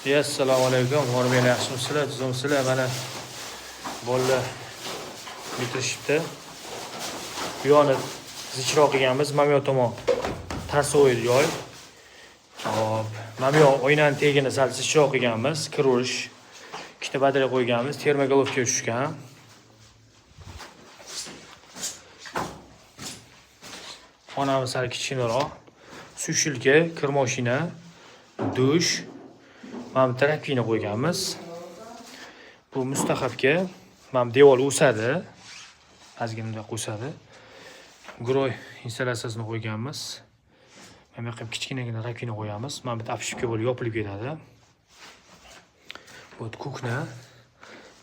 Assalomu alaykum. Hurmatli yaxshimisizlar, tuzimsizlar? Mana bolalar bitirishibdi. Bu yoqni zichroq qilganmiz. Mana bu tomon tarsoy joy. Hop, mana bu oynani tegini sal zichroq qilganmiz. Kir urish. Ikkita batarya qo'yganmiz. Termogolovka tushgan. Xonamiz sal kichikroq. Sushilka, kir mashina, dush. Mana bu rakvina qo'yganmiz. Bu mustahafga mana bu devor o'sadi. Ozgina qo'sadi. Groy installyatsiyasini qo'yganmiz. Mana bu yoqqa kichkinagina rakvina qo'yamiz. Mana bu apshipka bo'lib yopilib ketadi. Bu kukna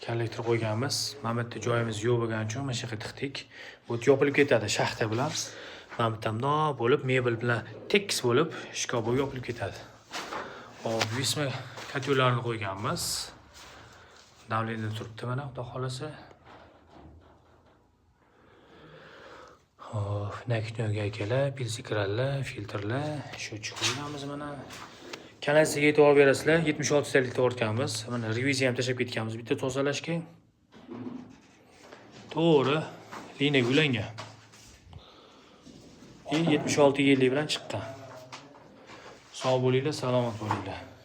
kollektor qo'yganmiz. Mana bu yerda joyimiz yo'q bo'lgani uchun mana shu yerga tiqdik. Bu yopilib ketadi shaxta bilan. Mana bu tamnoq bo'lib, mebel bilan tekis bo'lib, shkaf bo'lib yopilib ketadi. Hop, visma katyularni qo'yganmiz. Davlenda turibdi mana, xudo xolasa. Hop, nakitnoga akalar, pilsikrallar, filtrlar, sho'chib qo'yganmiz mana. Kanalga e'tibor berasizlar, 76 talik tortganmiz. Mana reviziya ham tashab ketganmiz bitta tozalashga. To'g'ri, liniyaga ulangan. 76 yillik bilan chiqqan. Sog' bo'linglar, salomat bo'linglar.